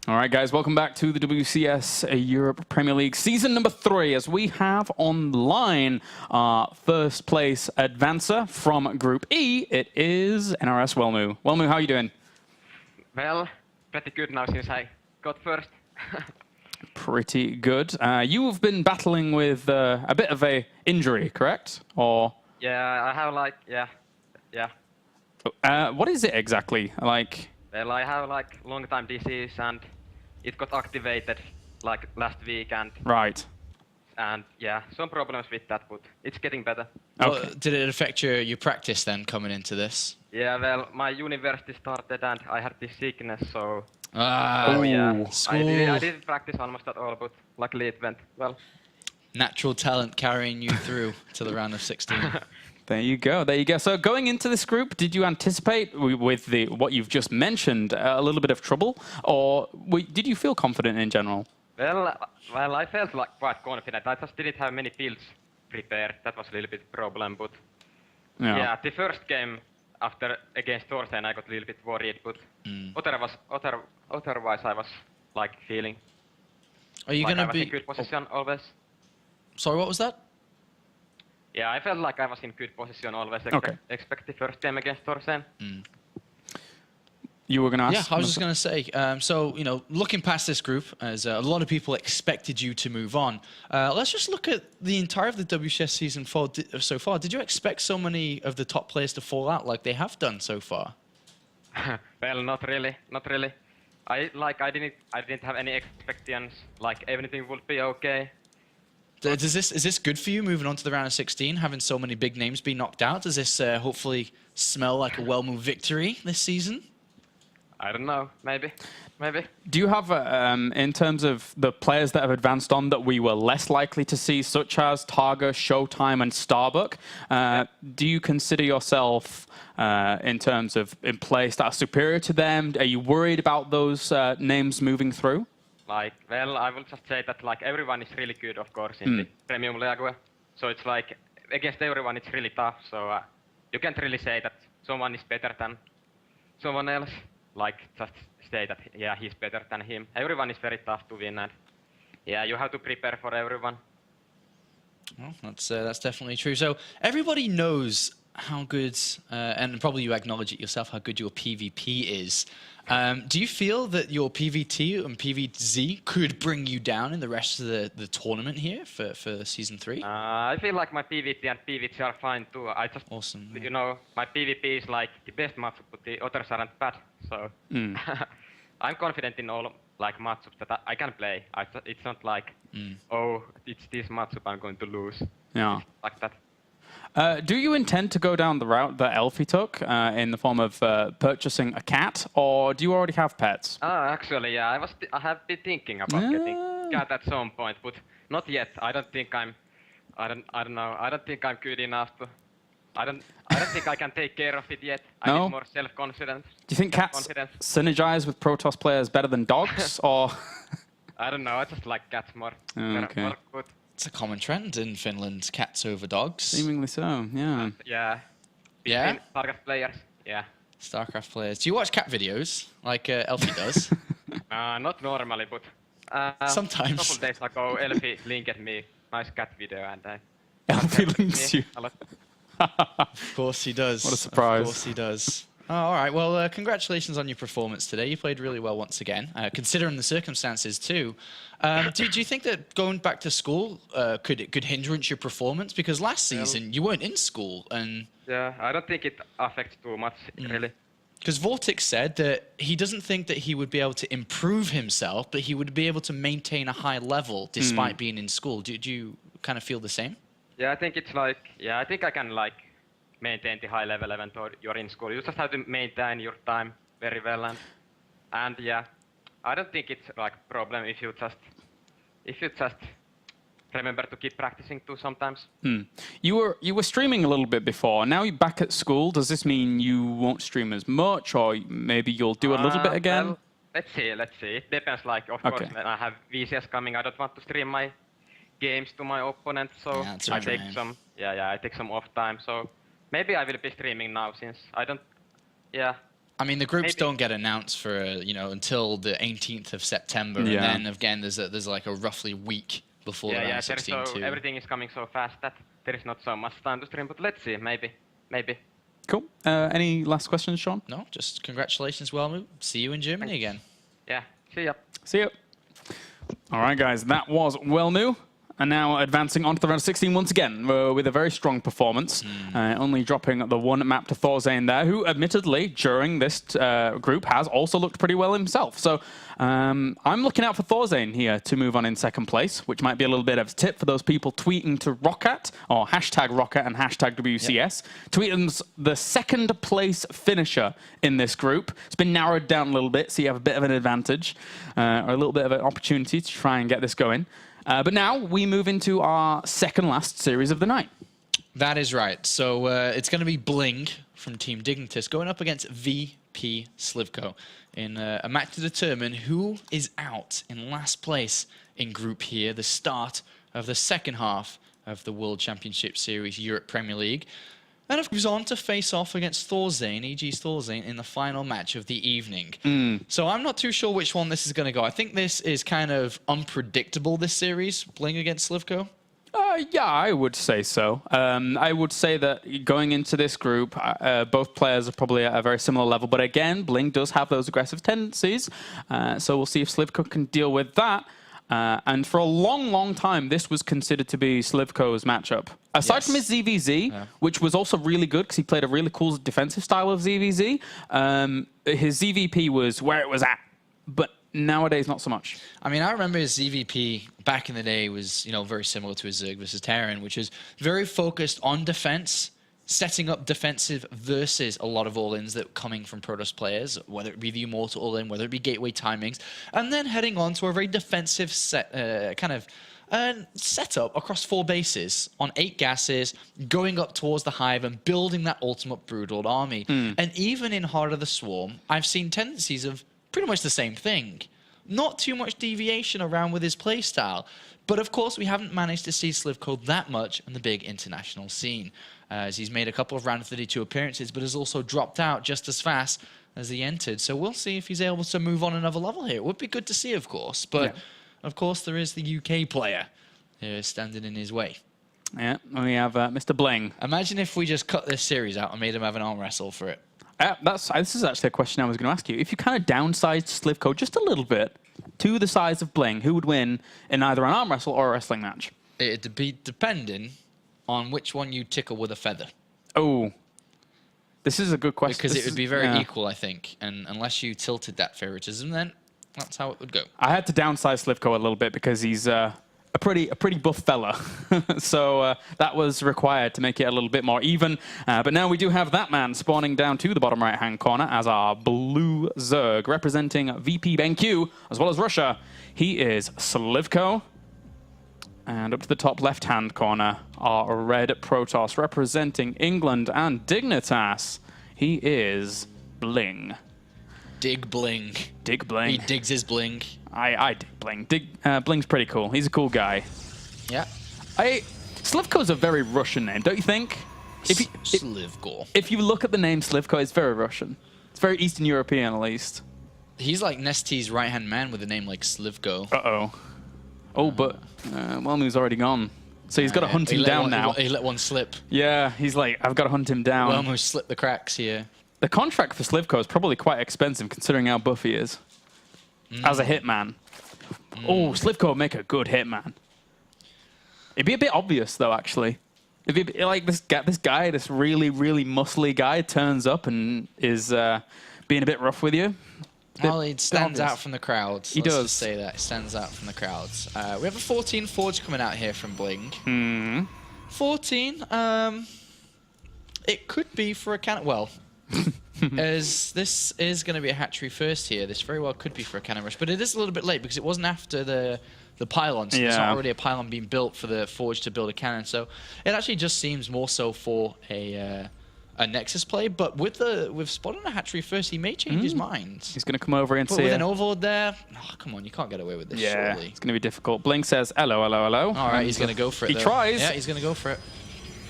All right, guys, welcome back to the WCS Europe Premier League season number 3, as we have online our first place advancer from Group E. It is NRS Welmu. Welmu, how are you doing? Well, pretty good now since I got first. Pretty good. You've been battling with a bit of a injury, correct? Or Yeah, I have like, yeah. what is it exactly? Like, Well, I have like long time disease and it got activated like last week and right. Yeah, some problems with that, but it's getting better. Okay. Well, did it affect your practice then coming into this? Yeah, well, my university started and I had this sickness, so Ah, yeah, school. I didn't practice almost at all, but luckily it went well. Natural talent carrying you through to the round of 16. There you go. There you go. So going into this group, did you anticipate with what you've just mentioned a little bit of trouble, or did you feel confident in general? Well, I felt like quite confident. I just didn't have many builds prepared. That was a little bit problem, but yeah, the first game against Thorstein, I got a little bit worried, but otherwise I was like feeling. Are you like gonna I was be in good position always? Sorry, what was that? Yeah, I felt like I was in good position always. Expect the first game against Thorstein. You were going to ask? Yeah, I was just going to say, so, you know, looking past this group, as a lot of people expected you to move on, let's just look at the entire of the WCS season so far. Did you expect so many of the top players to fall out like they have done so far? Well, not really. I didn't have any expectations, like everything would be okay. Is this good for you moving on to the round of 16, having so many big names be knocked out? Does this hopefully smell like a well-moved victory this season? I don't know, maybe. Do you have, in terms of the players that have advanced on that we were less likely to see, such as Targa, Showtime, and Starbuck, do you consider yourself, in terms of in place, that are superior to them? Are you worried about those names moving through? Like, well, I will just say that like everyone is really good, of course, in the Premium League. So it's like, against everyone it's really tough, so you can't really say that someone is better than someone else. Like, just say that, yeah, he's better than him. Everyone is very tough to win, and yeah, you have to prepare for everyone. Well, that's definitely true. So everybody knows how good, and probably you acknowledge it yourself, how good your PvP is. Do you feel that your PvT and PvZ could bring you down in the rest of the tournament here for Season 3? I feel like my PvT and PvZ are fine too. I just, awesome. You know, my PvP is like the best matchup, but the others aren't bad. So I'm confident in all like matchups that I can play. It's not like, oh, it's this matchup I'm going to lose. Yeah. It's like that. Do you intend to go down the route that Elfie took in the form of purchasing a cat, or do you already have pets? Actually, yeah, I have been thinking about getting a cat at some point, but not yet. I don't think I'm good enough to. I don't think I can take care of it yet. I need more self-confidence. Do you think cats synergize with Protoss players better than dogs, or? I don't know. I just like cats more. Okay. More good. It's a common trend in Finland, cats over dogs. Seemingly so, yeah. Yeah. Yeah? StarCraft players, yeah. StarCraft players. Do you watch cat videos like Elfie does? Not normally, but sometimes. A couple of days ago, Elfie linked me nice cat video, and Elfie links you. Of course he does. What a surprise. Of course he does. Oh, all right. Well, congratulations on your performance today. You played really well once again, considering the circumstances too. Do you think that going back to school could hindrance your performance? Because last season you weren't in school, and yeah, I don't think it affects too much really. Because Vortex said that he doesn't think that he would be able to improve himself, but he would be able to maintain a high level despite being in school. Do you kind of feel the same? Yeah, I think it's like, yeah, I think I can like maintain the high level even though you're in school. You just have to maintain your time very well, and yeah, I don't think it's like a problem if you just remember to keep practicing too sometimes. You were streaming a little bit before. Now you're back at school. Does this mean you won't stream as much, or maybe you'll do a little bit again? Well, let's see. It depends. Like, of course, when I have VCS coming, I don't want to stream my games to my opponent, so I take some off time. So maybe I will be streaming now since I don't. Yeah, I mean, the groups Maybe. don't get announced for until the 18th of September, Yeah. and then again there's like a roughly week before the round Yeah, 16 too. everything is coming so fast that there is not so much time to stream, but let's see, maybe. Cool. Any last questions, Sean? No, just congratulations, Wellmu. See you in Germany again. Yeah, see ya. See you. All right, guys, that was Wellmu. And now advancing onto the round of 16 once again with a very strong performance, only dropping the one map to Thorzane there, who admittedly during this group has also looked pretty well himself. So I'm looking out for Thorzane here to move on in second place, which might be a little bit of a tip for those people tweeting to Roccat, or hashtag Roccat and hashtag WCS. Yep. Tweet them's the second place finisher in this group. It's been narrowed down a little bit, so you have a bit of an advantage, or a little bit of an opportunity to try and get this going. But now we move into our second last series of the night. That is right. So it's going to be BlinG from Team Dignitas going up against VP sLivko in a match to determine who is out in last place in Group here, the start of the second half of the World Championship Series Europe Premier League. And of course, on to face off against Thorzane, EG's Thorzane, in the final match of the evening. So I'm not too sure which one this is going to go. I think this is kind of unpredictable, this series, BlinG against sLivko. Yeah, I would say so. I would say that going into this group, both players are probably at a very similar level. But again, BlinG does have those aggressive tendencies. So we'll see if sLivko can deal with that. And for a long, long time, this was considered to be sLivko's matchup. Aside from his ZVZ, which was also really good because he played a really cool defensive style of ZVZ, his ZVP was where it was at. But nowadays, not so much. I mean, I remember his ZVP back in the day was, very similar to his Zerg versus Terran, which is very focused on defense, setting up defensive versus a lot of all-ins that are coming from Protoss players, whether it be the Immortal all-in, whether it be gateway timings, and then heading on to a very defensive setup across 4 bases on 8 gases, going up towards the Hive and building that ultimate Broodlord army. And even in Heart of the Swarm, I've seen tendencies of pretty much the same thing. Not too much deviation around with his playstyle. But of course, we haven't managed to see sLivko that much on the big international scene, as he's made a couple of round 32 appearances, but has also dropped out just as fast as he entered. So we'll see if he's able to move on another level here. It would be good to see, of course. But of course, there is the UK player standing in his way. Yeah, we have Mr. BlinG. Imagine if we just cut this series out and made him have an arm wrestle for it. This is actually a question I was going to ask you. If you kind of downsized sLivko just a little bit to the size of BlinG, who would win in either an arm wrestle or a wrestling match? It'd be depending on which one you tickle with a feather. Oh, this is a good question. Because it would be very equal, I think. And unless you tilted that favoritism, then that's how it would go. I had to downsize sLivko a little bit because he's a pretty buff fella. So that was required to make it a little bit more even. But now we do have that man spawning down to the bottom right-hand corner as our blue Zerg, representing VP BenQ, as well as Russia. He is sLivko. And up to the top left-hand corner, our red Protoss, representing England and Dignitas. He is BlinG. Dig BlinG. Dig BlinG. He digs his BlinG. I dig BlinG. BlinG's pretty cool. He's a cool guy. Yeah. sLivko's a very Russian name, don't you think? sLivko. If you look at the name sLivko, it's very Russian. It's very Eastern European, at least. He's like Nesti's right-hand man with a name like sLivko. Uh-oh. Oh, but Wellmu's already gone. So he's got to hunt him down now. He let one slip. Yeah, he's like, I've got to hunt him down. Wellmu slipped the cracks here. The contract for sLivko is probably quite expensive considering how buff he is. As a hitman. Oh, sLivko would make a good hitman. It'd be a bit obvious, though, actually. It'd be like this guy, this really, really muscly guy, turns up and is being a bit rough with you. Well, he stands out from the crowds. He does. Let's just say that. He stands out from the crowds. We have a 14 Forge coming out here from BlinG. 14, it could be for a cannon. Well, as this is going to be a hatchery first here, this very well could be for a cannon rush. But it is a little bit late because it wasn't after the pylon. So there's not already a pylon being built for the Forge to build a cannon. So it actually just seems more so for a Nexus play, but with spotting a hatchery first, he may change his mind. He's going to come over and but see with an overlord there, oh, come on, you can't get away with this, yeah, surely. It's going to be difficult. It's going to be difficult. BlinG says, hello, hello, hello. All right, he's going to go for it, though. He tries. Yeah, he's going to go for it.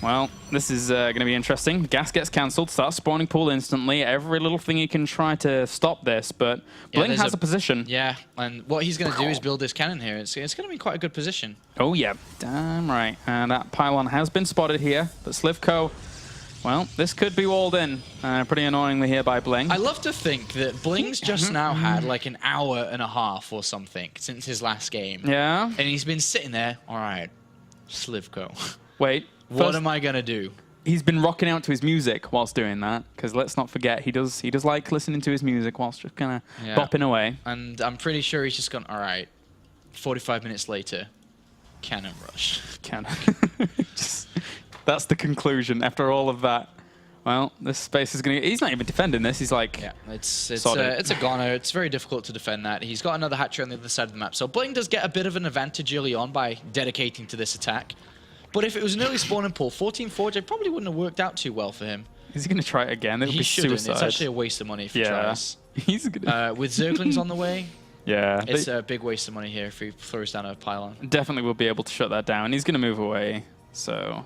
Well, this is going to be interesting. Gas gets cancelled, starts spawning pool instantly. Every little thing he can try to stop this, but BlinG has a position. Yeah, and what he's going to do is build this cannon here. It's going to be quite a good position. Oh, yeah. Damn right. And that pylon has been spotted here, but sLivko, well, this could be walled in pretty annoyingly here by BlinG. I love to think that BlinG's just now had like an hour and a half or something since his last game. Yeah. And he's been sitting there, all right, sLivko. Wait. What am I going to do? He's been rocking out to his music whilst doing that, because let's not forget, he does like listening to his music whilst just kind of bopping away. And I'm pretty sure he's just gone, all right, 45 minutes later, cannon rush. Cannon. That's the conclusion after all of that. Well, this space is going to... He's not even defending this. He's like... Yeah, it's a goner. It's very difficult to defend that. He's got another hatchery on the other side of the map. So BlinG does get a bit of an advantage early on by dedicating to this attack. But if it was an early spawning pool, 14 Forge, it probably wouldn't have worked out too well for him. Is he going to try it again? It would be suicide. It's actually a waste of money if he tries. He's gonna... With Zerglings on the way, yeah, it's a big waste of money here if he throws down a pylon. Definitely will be able to shut that down. He's going to move away, so...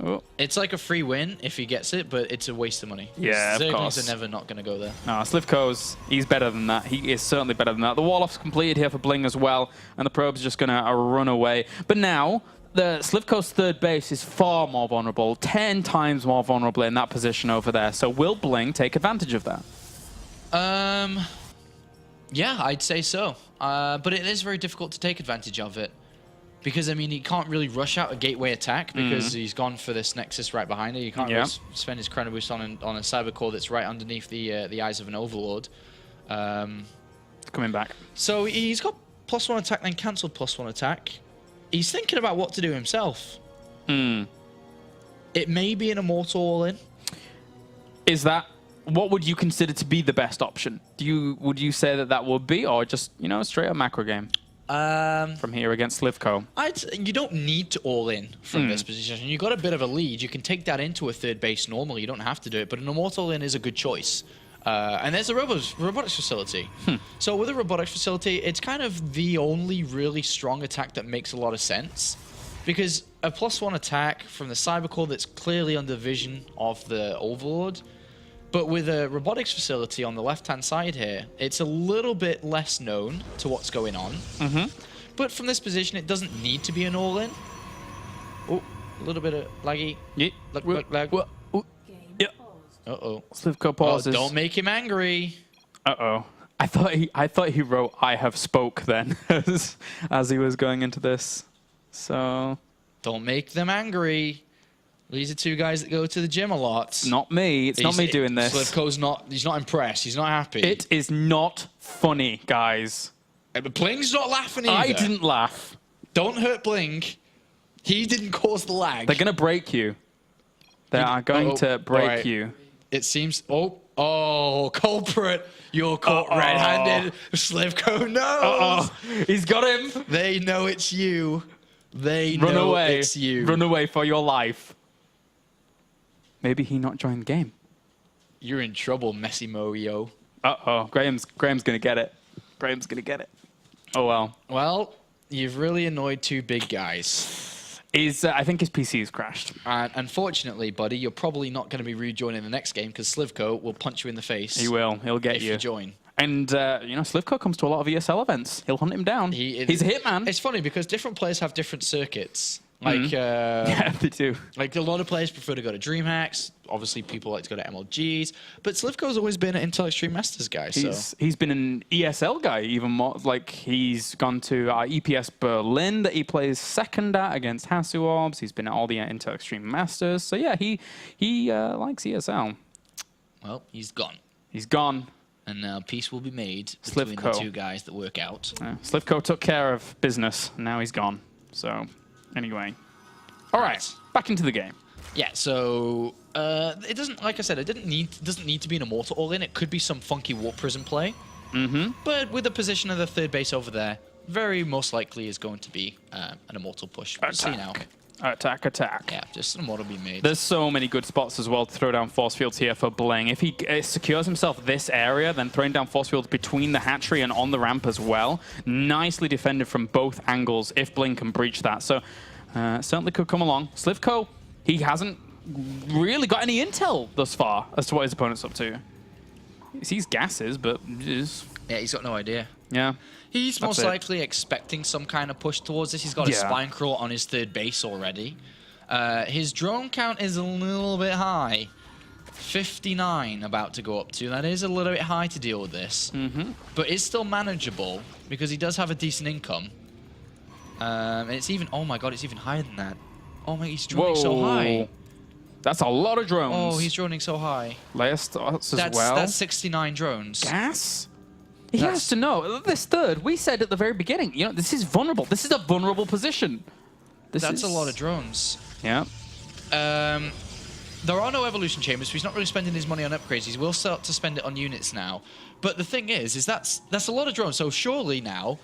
Oh. It's like a free win if he gets it, but it's a waste of money. Yeah, of course. Zerglings are never not going to go there. No, sLivko's, he's better than that. He is certainly better than that. The wall-off's completed here for BlinG as well, and the probe's just going to run away. But now, the sLivko's third base is far more vulnerable, 10 times more vulnerable in that position over there. So will BlinG take advantage of that? Yeah, I'd say so. But it is very difficult to take advantage of it. Because, I mean, he can't really rush out a gateway attack because he's gone for this Nexus right behind it. He can't really spend his Chrono Boost on a Cyber Core that's right underneath the eyes of an Overlord. Coming back. So he's got +1 attack, then cancelled +1 attack. He's thinking about what to do himself. It may be an Immortal all-in. Is that... What would you consider to be the best option? Would you say that would be, or just, you know, straight up macro game? From here against sLivko. You don't need to all in from this position. You got a bit of a lead. You can take that into a third base normally. You don't have to do it, but an Immortal in is a good choice. And there's a robotics facility. So with a robotics facility, it's kind of the only really strong attack that makes a lot of sense. Because a +1 attack from the Cyber Core that's clearly under vision of the Overlord. But with a robotics facility on the left-hand side here, it's a little bit less known to what's going on. But from this position, it doesn't need to be an all-in. Oh, a little bit of laggy. Lag. Uh-oh. sLivko pauses. Oh, don't make him angry. Uh-oh. I thought he wrote "I have spoke" then as he was going into this. So don't make them angry. These are two guys that go to the gym a lot. Not me. It's not me doing this. sLivko's he's not impressed. He's not happy. It is not funny, guys. But BlinG's not laughing either. I didn't laugh. Don't hurt BlinG. He didn't cause the lag. They're going to break you. They are going to break you. It seems... Oh, culprit. You're caught red-handed. sLivko knows. He's got him. They know it's you. They know it's you. Run away for your life. Maybe he not joined the game. You're in trouble, Messi Moyo. Uh-oh. Graham's going to get it. Graham's going to get it. Oh, well. Well, you've really annoyed two big guys. I think his PC has crashed. And unfortunately, buddy, you're probably not going to be rejoining the next game because sLivko will punch you in the face. He will. He'll get if you join. And, you know, sLivko comes to a lot of ESL events. He'll hunt him down. He's a hitman. It's funny because different players have different circuits. Like, yeah, they do. Like, a lot of players prefer to go to DreamHacks. Obviously, people like to go to MLGs. But sLivko's always been an Intel Extreme Masters guy. He's been an ESL guy, even more. Like, he's gone to EPS Berlin that he plays second at against Hasuorbs. He's been at all the Intel Extreme Masters. So, yeah, he likes ESL. Well, he's gone. He's gone. And now peace will be made between the two guys that work out. sLivko took care of business. And now he's gone. So... Anyway, all right, back into the game. Yeah, so it doesn't, like I said, it doesn't need to be an Immortal all-in. It could be some funky Warp Prism play. But with the position of the third base over there, very most likely is going to be an Immortal push. We'll see now. Attack. Yeah, just an Immortal being made. There's so many good spots as well to throw down force fields here for BlinG. If he secures himself this area, then throwing down force fields between the hatchery and on the ramp as well. Nicely defended from both angles if BlinG can breach that. So certainly could come along. sLivko he hasn't really got any intel thus far as to what his opponent's up to. He sees gases, but yeah, he's got no idea. Yeah. He's most likely expecting some kind of push towards this. He's got a spine crawl on his third base already. His drone count is a little bit high. 59 about to go up to. That is a little bit high to deal with this. But it's still manageable because he does have a decent income. And it's even, oh my god, it's even higher than that. Oh my, he's droning so high. That's a lot of drones. Oh, he's droning so high. Layer starts as well. That's 69 drones. Gas? He has to know. This third, we said at the very beginning, you know, this is vulnerable. This is a vulnerable position. That's a lot of drones. Yeah. There are no evolution chambers, so he's not really spending his money on upgrades. He will start to spend it on units now. But the thing is that's a lot of drones. So surely now,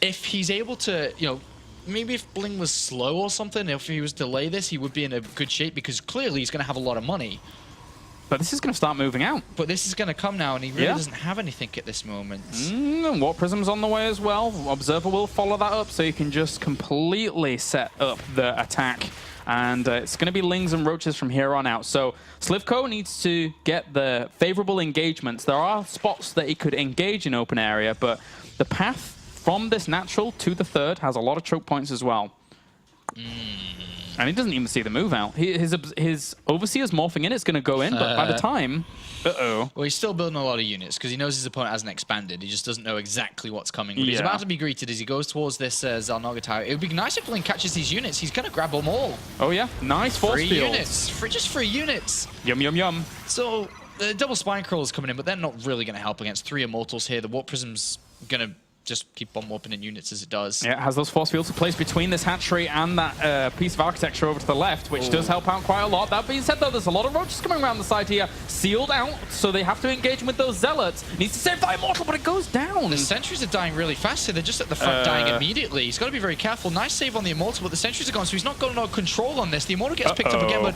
if he's able to, you know, maybe if BlinG was slow or something, if he was to delay this, he would be in a good shape because clearly he's going to have a lot of money. But this is going to start moving out. But this is going to come now, and he really doesn't have anything at this moment. And Warp Prism's on the way as well. Observer will follow that up, so you can just completely set up the attack. And it's going to be Lings and Roaches from here on out. So sLivko needs to get the favorable engagements. There are spots that he could engage in open area, but the path from this natural to the third has a lot of choke points as well. And he doesn't even see the move out. His Overseer's morphing in, it's going to go in, but by the time... Well, he's still building a lot of units because he knows his opponent hasn't expanded. He just doesn't know exactly what's coming. But he's about to be greeted as he goes towards this Xel'Naga tower. It would be nice if BlinG catches these units. He's going to grab them all. Oh, yeah. Nice force field. 3 units. Just 3 units. Yum, yum, yum. So, the double spine crawlers coming in, but they're not really going to help against 3 Immortals here. The Warp Prism's going to just keep on warping in units as it does. Yeah, it has those force fields placed between this hatchery and that piece of architecture over to the left, which does help out quite a lot. That being said, though, there's a lot of roaches coming around the side here, sealed out, so they have to engage with those zealots. Needs to save that Immortal, but it goes down. The sentries are dying really fast here. They're just at the front dying immediately. He's got to be very careful. Nice save on the Immortal, but the sentries are gone, so he's not got no control on this. The Immortal gets picked up again, but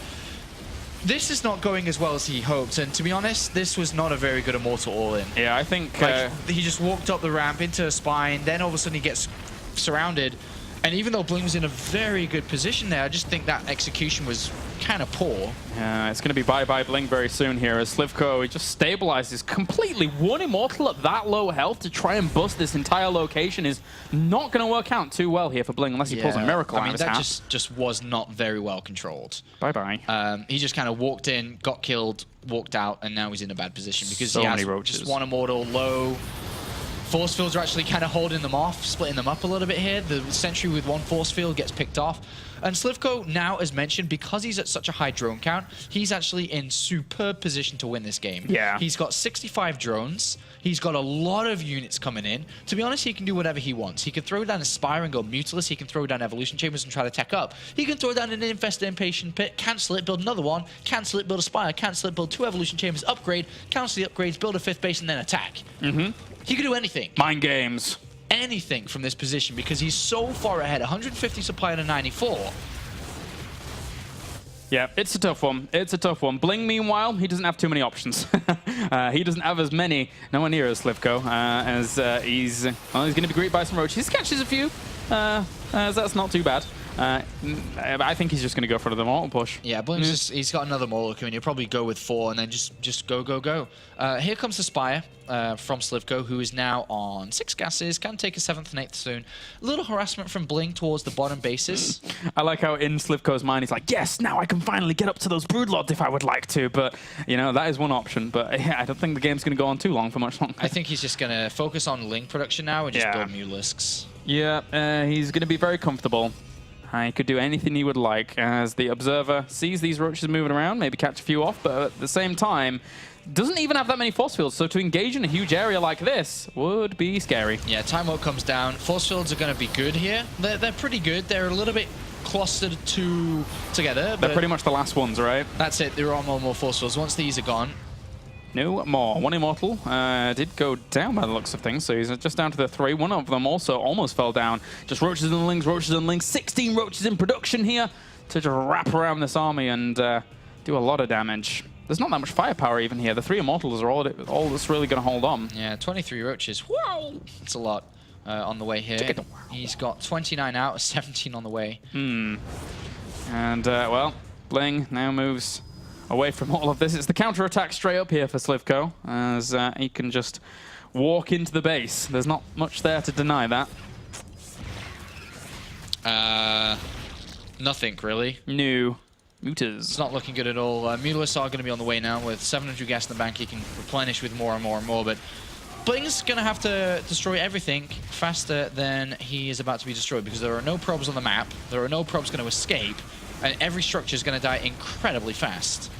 this is not going as well as he hoped, and to be honest, this was not a very good Immortal all-in. Yeah, I think... he just walked up the ramp into a spine, then all of a sudden he gets surrounded, and even though BlinG was in a very good position there, I just think that execution was kind of poor. Yeah, it's going to be bye-bye BlinG very soon here as sLivko, he just stabilizes completely. 1 Immortal at that low health to try and bust this entire location is not going to work out too well here for BlinG unless he pulls a miracle out of his hat. That just was not very well controlled. Bye-bye. He just kind of walked in, got killed, walked out, and now he's in a bad position because so he has many roaches. Just 1 Immortal low. Force fields are actually kind of holding them off, splitting them up a little bit here. The sentry with 1 force field gets picked off. And sLivko, now, as mentioned, because he's at such a high drone count, he's actually in superb position to win this game. Yeah. He's got 65 drones. He's got a lot of units coming in. To be honest, he can do whatever he wants. He can throw down a Spire and go Mutilus. He can throw down Evolution Chambers and try to tech up. He can throw down an Infested Impatient Pit, cancel it, build another one, cancel it, build a Spire, cancel it, build 2 Evolution Chambers, upgrade, cancel the upgrades, build a 5th base, and then attack. He could do anything. Mind games. Anything from this position because he's so far ahead. 150 supply to 94. Yeah, it's a tough one. It's a tough one. BlinG, meanwhile, he doesn't have too many options. He doesn't have as many, nowhere near as sLivko, as he's going to be greeted by some roaches. He catches a few, as that's not too bad. I think he's just going to go for the Mortal push. Yeah, BlinG's he's got another Mortal coming. He'll probably go with 4 and then just go, go, go. Here comes the Spire from sLivko, who is now on 6 gases. Can take a 7th and 8th soon. A little harassment from BlinG towards the bottom bases. I like how in sLivko's mind he's like, yes, now I can finally get up to those Broodlords if I would like to. But, you know, that is one option. But yeah, I don't think the game's going to go on too long for much longer. I think he's just going to focus on Ling production now and just build Mulisks. Yeah, he's going to be very comfortable. He could do anything he would like as the Observer sees these roaches moving around, maybe catch a few off, but at the same time, doesn't even have that many force fields, so to engage in a huge area like this would be scary. Yeah, time out comes down. Force fields are going to be good here. They're pretty good. They're a little bit clustered together. They're pretty much the last ones, right? That's it. There are more force fields. Once these are gone, no more. 1 Immortal did go down by the looks of things, so he's just down to the 3. One of them also almost fell down. Just roaches and Lings, roaches and Lings. 16 roaches in production here to just wrap around this army and do a lot of damage. There's not that much firepower even here. The 3 Immortals are all that's really going to hold on. Yeah, 23 roaches. Whoa! That's a lot on the way here. He's got 29 out, 17 on the way. And, well, BlinG now moves away from all of this. It's the counter-attack straight up here for sLivko, as he can just walk into the base. There's not much there to deny that. Nothing, really. New Mutas. It's not looking good at all. Mutalisks are going to be on the way now. With 700 gas in the bank, he can replenish with more and more and more, but BlinG's going to have to destroy everything faster than he is about to be destroyed, because there are no probes on the map, there are no probes going to escape, and every structure is going to die incredibly fast.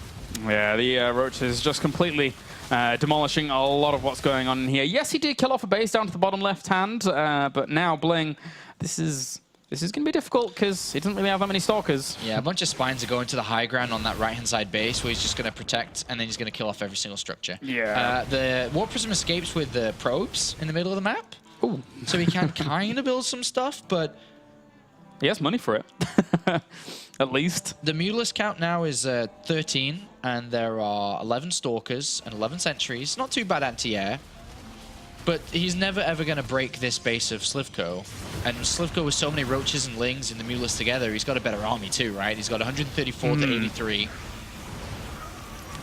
Yeah, the Roach is just completely demolishing a lot of what's going on in here. Yes, he did kill off a base down to the bottom left hand, but now BlinG, this is going to be difficult because he doesn't really have that many stalkers. Yeah, a bunch of spines are going to the high ground on that right-hand side base, where he's just going to protect, and then he's going to kill off every single structure. Yeah. The Warp Prism escapes with the probes in the middle of the map. Ooh. So he can kind of build some stuff, but he has money for it, at least. The Mutalisk count now is 13, and there are 11 Stalkers and 11 Sentries. Not too bad anti-air, but he's never ever going to break this base of sLivko. And sLivko with so many Roaches and Lings and the Mutalisk together, he's got a better army too, right? He's got 134 to 83.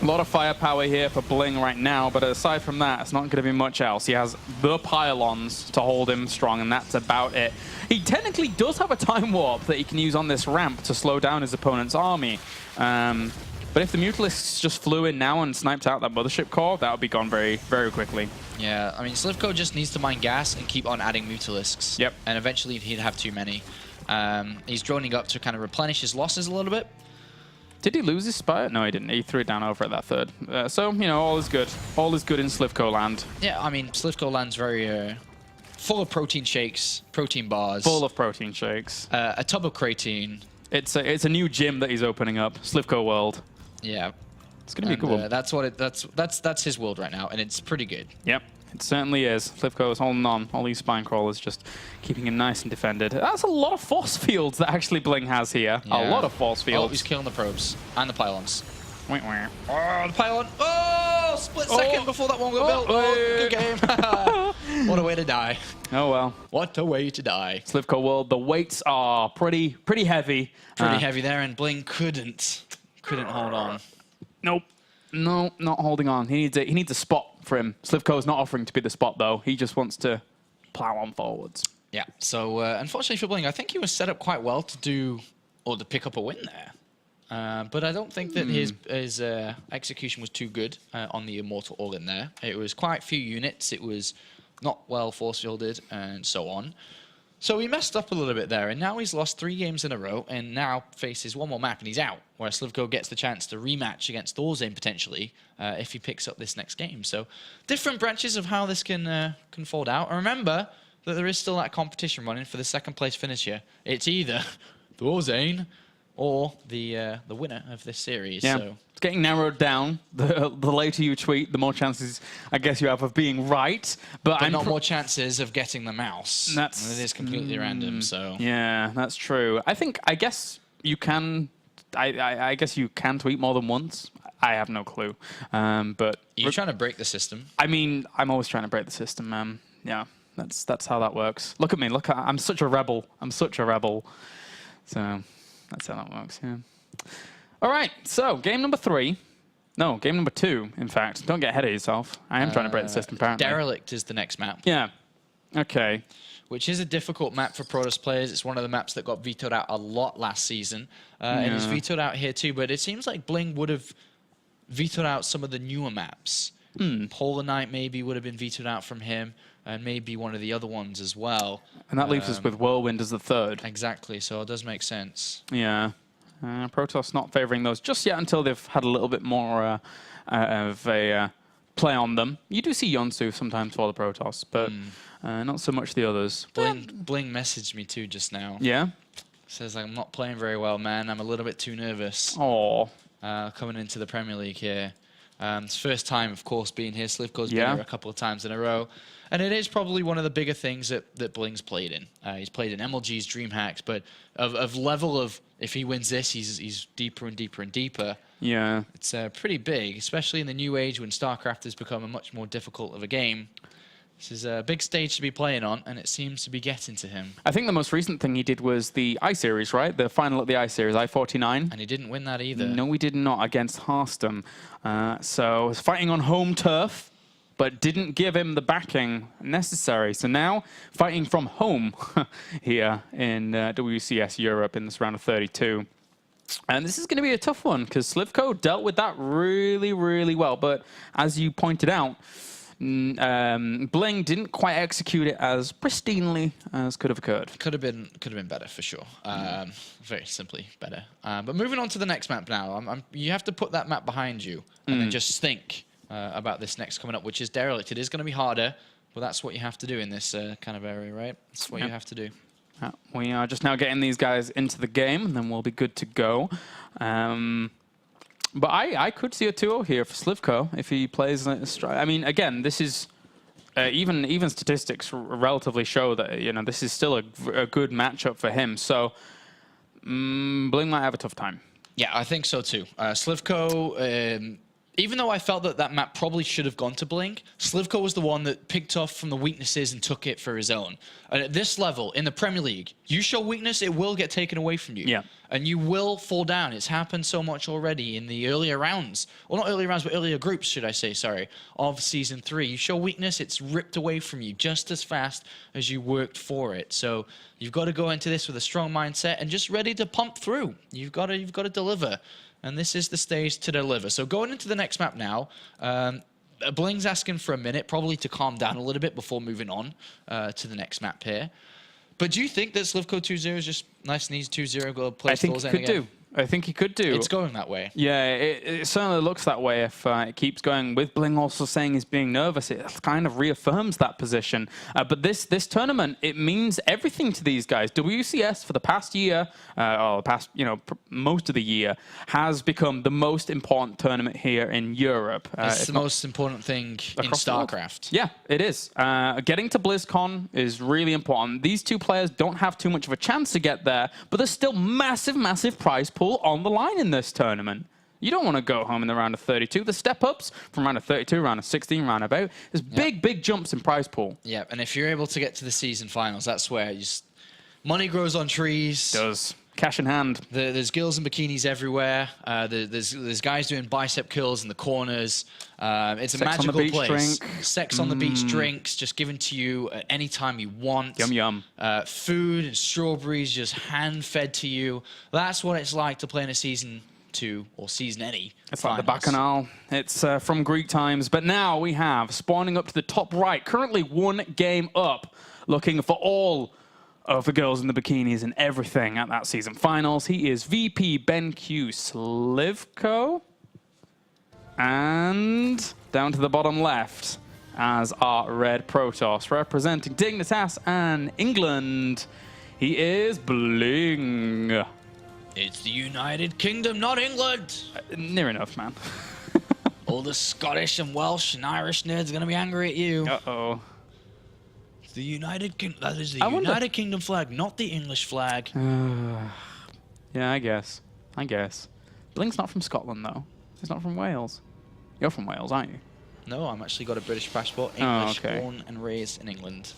A lot of firepower here for BlinG right now, but aside from that, it's not going to be much else. He has the pylons to hold him strong, and that's about it. He technically does have a time warp that he can use on this ramp to slow down his opponent's army. But if the Mutalisks just flew in now and sniped out that Mothership core, that would be gone very, very quickly. Yeah, I mean, sLivko just needs to mine gas and keep on adding Mutalisks. Yep. And eventually he'd have too many. He's droning up to kind of replenish his losses a little bit. Did he lose his spire? No, he didn't. He threw it down over at that third. So, you know, all is good. All is good in sLivko land. Yeah, I mean, sLivko land's very full of protein shakes, protein bars. Full of protein shakes. A tub of creatine. It's a new gym that he's opening up, sLivko World. Yeah. It's going to be cool. That's his world right now, and it's pretty good. Yep, it certainly is. sLivko is holding on. All these spine crawlers just keeping him nice and defended. That's a lot of force fields that actually BlinG has here. Yeah. A lot of force fields. Oh, he's killing the probes and the pylons. Wait, where? Oh, the pylon. Oh, split second before that one got built. Oh, good game. What a way to die. Oh, well. What a way to die. sLivko World, the weights are pretty heavy. Pretty heavy there, and BlinG couldn't hold on. Nope. No, not holding on. He needs a spot for him. sLivko is not offering to be the spot, though. He just wants to plow on forwards. Yeah, so unfortunately for BlinG, I think he was set up quite well to do, or to pick up a win there. But I don't think that his execution was too good on the Immortal Organ there. It was quite few units. It was not well force-fielded and so on. So he messed up a little bit there, and now he's lost 3 games in a row, and now faces one more map, and he's out, where sLivko gets the chance to rematch against Thorzane, potentially, if he picks up this next game. So different branches of how this can fold out. And remember that there is still that competition running for the second place finisher. It's either Thorzane or the winner of this series. Yeah. So It's getting narrowed down. The later you tweet, the more chances I guess you have of being right. But I'm not more chances of getting the mouse. It is completely random. So yeah, that's true. I guess you can. I guess you can tweet more than once. I have no clue. But you're trying to break the system. I mean, I'm always trying to break the system. Yeah, that's how that works. Look at me. Look, I'm such a rebel. I'm such a rebel. So that's how that works. Yeah. All right, so game number 3. No, game number 2, in fact. Don't get ahead of yourself. I am trying to break the system, apparently. Derelict is the next map. Yeah. Okay. Which is a difficult map for Protoss players. It's one of the maps that got vetoed out a lot last season. And it's vetoed out here too, but it seems like BlinG would have vetoed out some of the newer maps. Polar Knight maybe would have been vetoed out from him, and maybe one of the other ones as well. And that leaves us with Whirlwind as the 3rd. Exactly, so it does make sense. Yeah. Protoss not favoring those just yet until they've had a little bit more of a play on them. You do see Yonsu sometimes for the Protoss, but not so much the others. BlinG messaged me too just now. Yeah? Says, I'm not playing very well, man. I'm a little bit too nervous. Oh. Coming into the Premier League here. It's first time, of course, being here. sLivko's been here a couple of times in a row. And it is probably one of the bigger things that BlinG's played in. He's played in MLG's, DreamHacks, but of level of, if he wins this, he's deeper and deeper and deeper. Yeah. It's pretty big, especially in the new age when StarCraft has become a much more difficult of a game. This is a big stage to be playing on, and it seems to be getting to him. I think the most recent thing he did was the I-Series, right? The final at the I-Series, I-49. And he didn't win that either. No, he did not against Harston. So he's fighting on home turf, but didn't give him the backing necessary. So now fighting from home here in WCS Europe in this round of 32. And this is going to be a tough one because sLivko dealt with that really, really well. But as you pointed out, BlinG didn't quite execute it as pristinely as could have occurred. Could have been better for sure. Very simply better. But moving on to the next map now. You have to put that map behind you and then just think about this next coming up, which is Derelict. It is going to be harder, but that's what you have to do in this kind of area, right? That's what you have to do. We are just now getting these guys into the game, and then we'll be good to go. But I could see a 2-0 here for sLivko if he plays. I mean, again, this is even statistics relatively show that this is still a good matchup for him. So BlinG might have a tough time. Yeah, I think so too. sLivko, even though I felt that map probably should have gone to BlinG, sLivko was the one that picked off from the weaknesses and took it for his own. And at this level, in the Premier League, you show weakness, it will get taken away from you. Yeah. And you will fall down. It's happened so much already in the earlier rounds. Well, not earlier rounds, but earlier groups, should I say, sorry, of Season 3. You show weakness, it's ripped away from you just as fast as you worked for it. So you've got to go into this with a strong mindset and just ready to pump through. You've got to deliver. And this is the stage to deliver. So going into the next map now, BlinG's asking for a minute, probably to calm down a little bit before moving on to the next map here. But do you think that sLivko 2-0 is just nice and easy 2-0, go play stalls in again? I think he could do. It's going that way. Yeah, it certainly looks that way if it keeps going. With BlinG also saying he's being nervous, it kind of reaffirms that position. But this tournament, it means everything to these guys. WCS for the past year, or the past most of the year, has become the most important tournament here in Europe. It's the most important thing in StarCraft. Yeah, it is. Getting to BlizzCon is really important. These two players don't have too much of a chance to get there, but there's still massive, massive prize pool on the line in this tournament. You don't want to go home in the round of 32. The step-ups from round of 32, round of 16, round about, there's big jumps in prize pool. Yeah, and if you're able to get to the season finals, that's where money grows on trees. It does. Cash in hand. There's girls in bikinis everywhere. There's guys doing bicep curls in the corners. It's a magical place. Sex on the beach drinks just given to you at any time you want. Yum, yum. Food and strawberries just hand-fed to you. That's what it's like to play in a Season 2 or Season any. It's finals. like the Bacchanal. It's from Greek times. But now we have, spawning up to the top right, currently 1 game up, looking for all of the girls in the bikinis and everything at that season finals. He is VP BenQ sLivko. And down to the bottom left as our red Protoss, representing Dignitas and England, he is BlinG. It's the United Kingdom, not England. Near enough, man. All the Scottish and Welsh and Irish nerds are going to be angry at you. Uh-oh. The United Kingdom. That is the United Kingdom flag, not the English flag. Yeah, I guess. BlinG's not from Scotland, though. He's not from Wales. You're from Wales, aren't you? No, I'm actually got a British passport. English, born and raised in England.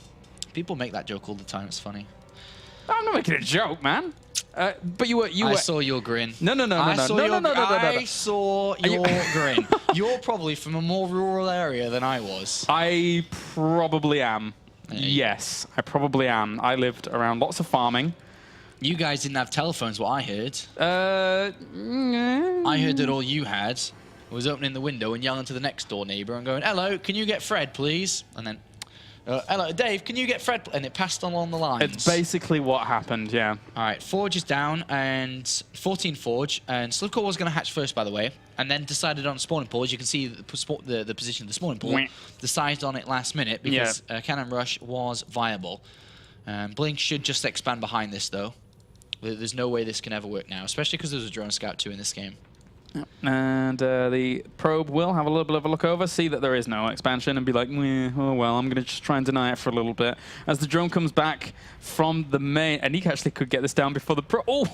People make that joke all the time. It's funny. I'm not making a joke, man. But you were. I saw your grin. No. I saw your grin. You're probably from a more rural area than I was. I probably am. Yes, I probably am. I lived around lots of farming. You guys didn't have telephones, what I heard. I heard that all you had was opening the window and yelling to the next door neighbor and going, "Hello, can you get Fred, please?" And then, "Hello, Dave, can you get Fred?" And it passed along the lines. It's basically what happened, yeah. All right, Forge is down, and 14 Forge, and sLivko was going to hatch first, by the way, and then decided on spawning pool. As you can see, the position of the spawning pool, decided on it last minute because Cannon Rush was viable. BlinG should just expand behind this, though. There's no way this can ever work now, especially because there's a Drone Scout 2 in this game. And the probe will have a little bit of a look over, see that there is no expansion, and be like, oh well, I'm going to just try and deny it for a little bit. As the drone comes back from the main, and he actually could get this down before the probe. Oh,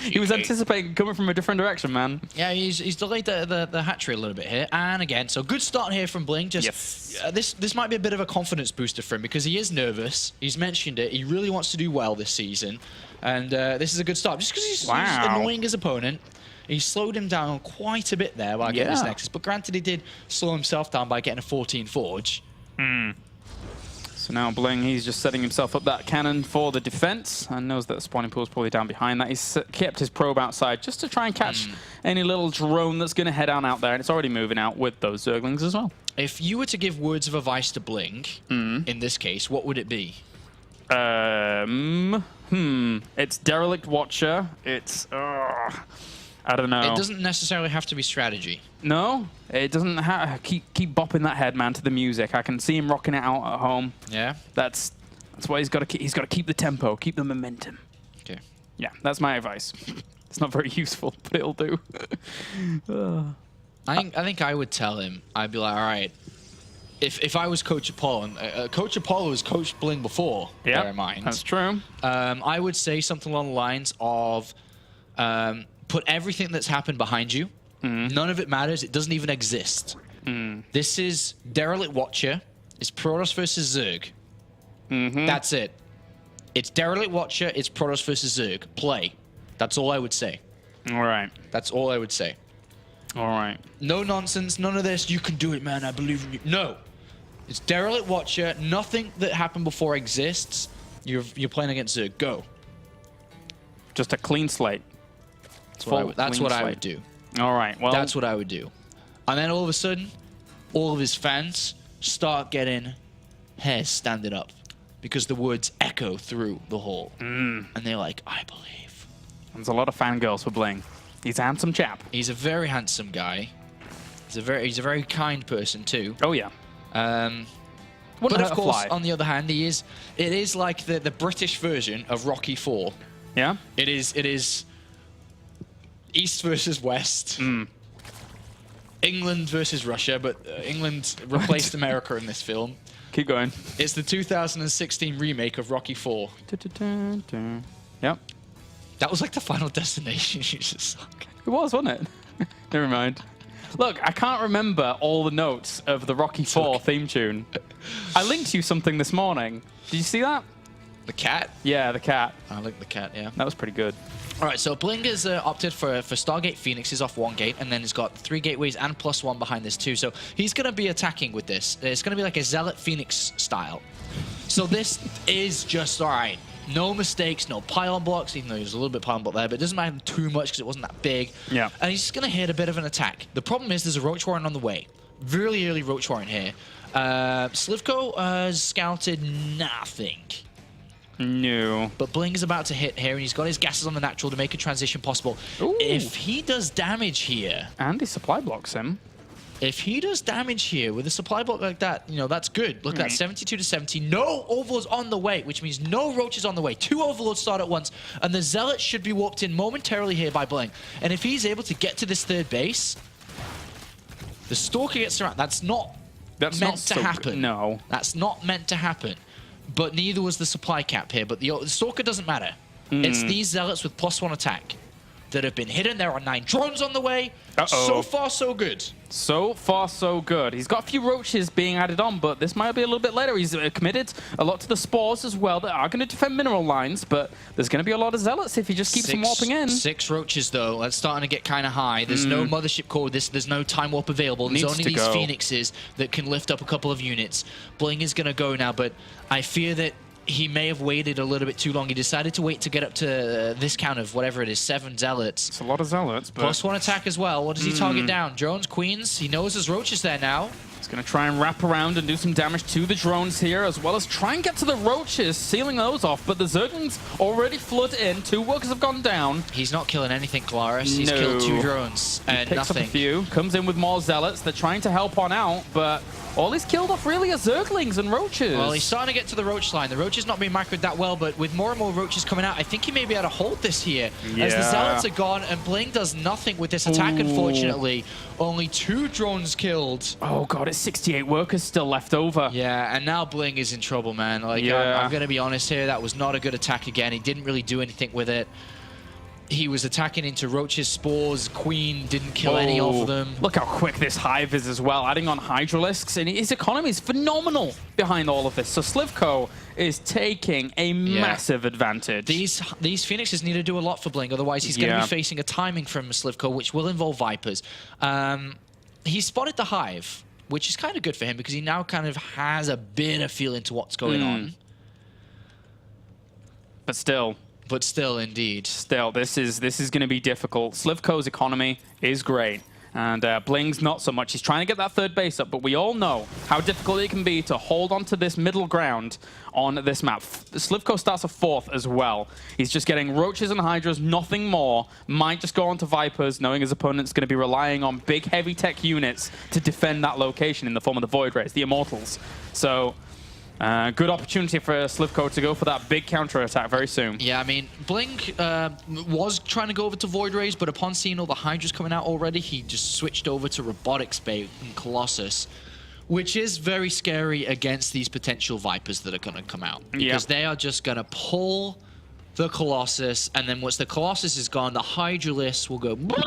He was anticipating coming from a different direction, man. Yeah, he's delayed the hatchery a little bit here. And again, so good start here from BlinG. Just this might be a bit of a confidence booster for him because he is nervous. He's mentioned it. He really wants to do well this season. And this is a good start. Just because he's annoying his opponent. He slowed him down quite a bit there by getting this Nexus. But granted, he did slow himself down by getting a 14 Forge. So now BlinG, he's just setting himself up that cannon for the defense and knows that the spawning pool is probably down behind that. He's kept his probe outside just to try and catch any little drone that's going to head on out there. And it's already moving out with those Zerglings as well. If you were to give words of advice to BlinG, in this case, what would it be? It's Derelict Watcher. It's... I don't know. It doesn't necessarily have to be strategy. No, it doesn't. Keep bopping that head, man, to the music. I can see him rocking it out at home. Yeah, that's why he's got to. He's got to keep the tempo, keep the momentum. Okay. Yeah, that's my advice. It's not very useful, but it'll do. I think I would tell him. I'd be like, all right. If I was Coach Apollo, and Coach Apollo has coached BlinG before, bear in mind. That's true. I would say something along the lines of. Put everything that's happened behind you. None of it matters. It doesn't even exist. This is Derelict Watcher. It's Protoss versus Zerg. That's it. It's Derelict Watcher. It's Protoss versus Zerg. Play. That's all I would say. All right. That's all I would say. All right. No nonsense. None of this. You can do it, man. I believe in you. No. It's Derelict Watcher. Nothing that happened before exists. You're playing against Zerg. Go. Just a clean slate. That's what I would do. All right. Well, that's what I would do. And then all of a sudden, all of his fans start getting hairs standing up because the words echo through the hall. And they're like, I believe. There's a lot of fangirls for BlinG. He's a handsome chap. He's a very handsome guy. He's a very kind person too. Oh yeah. But of course, on the other hand, it is like the British version of Rocky IV. Yeah. It is East versus West. England versus Russia, but England replaced America in this film. Keep going. It's the 2016 remake of Rocky IV. Yep. That was like the Final Destination you just sung. It was, wasn't it? Never mind. Look, I can't remember all the notes of the Rocky IV theme tune. I linked you something this morning. Did you see that? The cat? Yeah, the cat. I like the cat, yeah. That was pretty good. All right, so BlinG has opted for Stargate Phoenixes off one gate, and then he's got 3 gateways and +1 behind this too. So he's going to be attacking with this. It's going to be like a Zealot Phoenix style. So this is just, all right, no mistakes, no pylon blocks, even though there's a little bit of pylon block there, but it doesn't matter too much because it wasn't that big. Yeah. And he's just going to hit a bit of an attack. The problem is there's a Roach Warren on the way. Really early Roach Warren here. sLivko has scouted nothing. No. But BlinG is about to hit here, and he's got his gases on the natural to make a transition possible. Ooh. If he does damage here... And he supply blocks him. If he does damage here with a supply block like that, you know, that's good. Look at that, 72 to 70. No overlords on the way, which means no roaches on the way. 2 overlords start at once, and the Zealot should be warped in momentarily here by BlinG. And if he's able to get to this 3rd base, the Stalker gets around. That's not meant to happen. No. That's not meant to happen. But neither was the supply cap here. But the Stalker doesn't matter. It's these Zealots with +1 attack that have been hidden. There are 9 drones on the way. So far, so good. So far, so good. He's got a few roaches being added on, but this might be a little bit later. He's committed a lot to the spores as well that are going to defend mineral lines, but there's going to be a lot of Zealots if he just keeps them warping in. 6 roaches, though. That's starting to get kind of high. There's no mothership core. There's no time warp available. There's only these Phoenixes that can lift up a couple of units. BlinG is going to go now, but I fear that he may have waited a little bit too long. He decided to wait to get up to this count of whatever it is, 7 Zealots. It's a lot of Zealots, but... +1 attack as well. What does he target down? Drones, Queens. He knows there's roaches there now. He's going to try and wrap around and do some damage to the drones here, as well as try and get to the roaches, sealing those off. But the Zerglings already flood in. 2 workers have gone down. He's not killing anything, Claris. He's killed 2 drones and picks nothing. Up a few. Comes in with more Zealots. They're trying to help on out, but... all he's killed off really are Zerglings and roaches. Well, he's starting to get to the roach line. The roach is not being macroed that well, but with more and more roaches coming out, I think he may be able to hold this here. Yeah. As the Zealots are gone, and BlinG does nothing with this attack, unfortunately. Only 2 drones killed. Oh, God, it's 68 workers still left over. Yeah, and now BlinG is in trouble, man. Like, I'm going to be honest here. That was not a good attack again. He didn't really do anything with it. He was attacking into Roach's spores. Queen didn't kill any of them. Look how quick this Hive is as well, adding on Hydralisks, and his economy is phenomenal behind all of this. So sLivko is taking a massive advantage. These Phoenixes need to do a lot for BlinG, otherwise he's going to be facing a timing from sLivko, which will involve Vipers. He spotted the Hive, which is kind of good for him because he now kind of has a bit of feel into what's going on. But still, indeed. Still, this is going to be difficult. sLivko's economy is great, and BlinG's not so much. He's trying to get that third base up, but we all know how difficult it can be to hold onto this middle ground on this map. sLivko starts a 4th as well. He's just getting Roaches and Hydras, nothing more. Might just go on to Vipers, knowing his opponent's going to be relying on big, heavy tech units to defend that location in the form of the Void Rays, the Immortals. So, good opportunity for sLivko to go for that big counter-attack very soon. Yeah, I mean, BlinG was trying to go over to Void Rays, but upon seeing all the Hydras coming out already, he just switched over to Robotics Bait and Colossus, which is very scary against these potential Vipers that are going to come out. Because they are just going to pull the Colossus, and then once the Colossus is gone, the Hydralisks will go blah,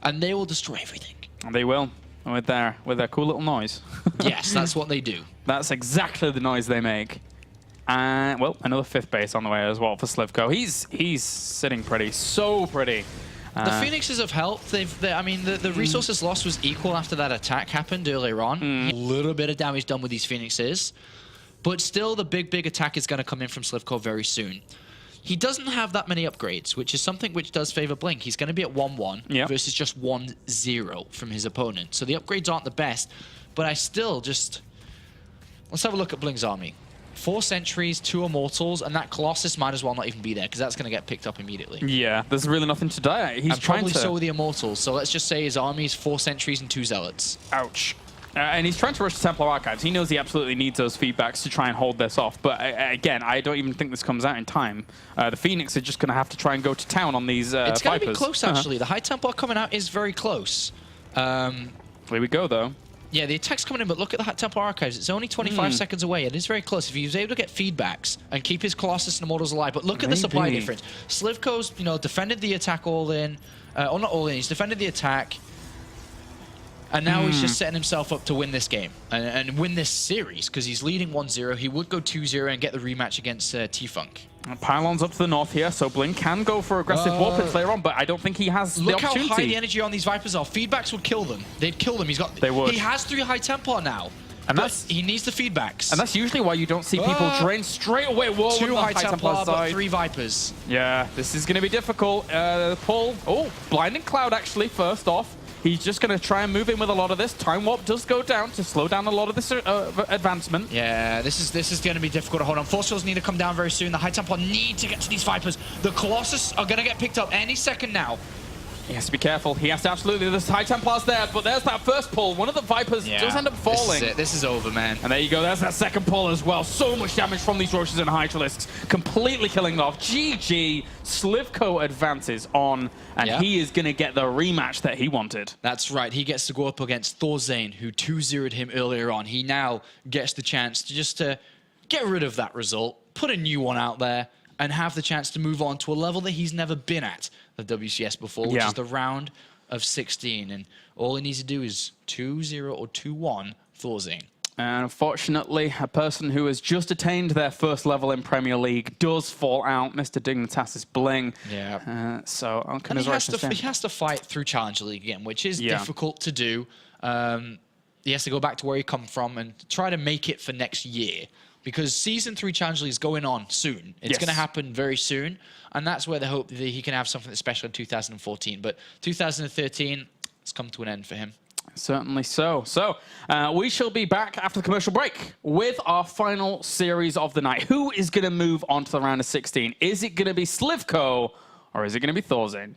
and they will destroy everything. They will, with their cool little noise. Yes, that's what they do. That's exactly the noise they make. And, well, another 5th base on the way as well for sLivko. He's sitting pretty, so pretty. The Phoenixes have helped. I mean, the resources lost was equal after that attack happened earlier on. A little bit of damage done with these Phoenixes. But still, the big attack is going to come in from sLivko very soon. He doesn't have that many upgrades, which is something which does favor BlinG. He's going to be at 1-1 versus just 1-0 from his opponent. So the upgrades aren't the best, but I still just... Let's have a look at BlinG's army. 4 sentries, 2 immortals, and that Colossus might as well not even be there because that's going to get picked up immediately. Yeah, there's really nothing to die. He's trying probably to... so with the immortals. So let's just say his army is 4 sentries and 2 zealots. Ouch. And he's trying to rush the Templar Archives. He knows he absolutely needs those feedbacks to try and hold this off. But again, I don't even think this comes out in time. The Phoenix are just going to have to try and go to town on these Vipers. It's going to be close, actually. The High Templar coming out is very close. Here we go, though. Yeah, the attack's coming in, but look at the High Templar Archives. It's only 25 seconds away. It is very close. If he was able to get feedbacks and keep his Colossus and Immortals alive, but look at the supply difference. sLivko's, defended the attack all in. Or not all in, he's defended the attack. And now he's just setting himself up to win this game and win this series because he's leading 1-0. He would go 2-0 and get the rematch against T-Funk. Pylons up to the north here, so BlinG can go for aggressive warpits later on, but I don't think he has the opportunity. Look how high the energy on these Vipers are. Feedbacks would kill them. They'd kill them. They would. He has 3 High Templar now. And he needs the feedbacks. And that's usually why you don't see people drain straight away. Whoa, 2 High Templar, but side. 3 Vipers. Yeah, this is going to be difficult. Pull. Oh, Blinding Cloud actually first off. He's just going to try and move in with a lot of this. Time Warp does go down to slow down a lot of this advancement. Yeah, this is going to be difficult to hold on. Force Fields need to come down very soon. The High Templar need to get to these Vipers. The Colossus are going to get picked up any second now. He has to be careful. He has to absolutely... The High Templar's there, but there's that first pull. One of the Vipers does end up falling. This is it. This is over, man. And there you go. There's that second pull as well. So much damage from these Roaches and Hydralisks. Completely killing it off. GG. sLivko advances on, and he is going to get the rematch that he wanted. That's right. He gets to go up against Thorzane, who 2-0'd him earlier on. He now gets the chance to just get rid of that result, put a new one out there, and have the chance to move on to a level that he's never been at the WCS before, which is the round of 16. And all he needs to do is 2-0 or 2-1 Thorzane. And unfortunately, a person who has just attained their first level in Premier League does fall out. Mr. Dignitas' BlinG. Yeah. So, and he has to fight through Challenger League again, which is difficult to do. He has to go back to where he come from and try to make it for next year. Because Season 3 Challenge League is going on soon. It's going to happen very soon. And that's where they hope that he can have something special in 2014. But 2013, it's come to an end for him. Certainly so. So, we shall be back after the commercial break with our final series of the night. Who is going to move on to the round of 16? Is it going to be sLivko or is it going to be Thorzane?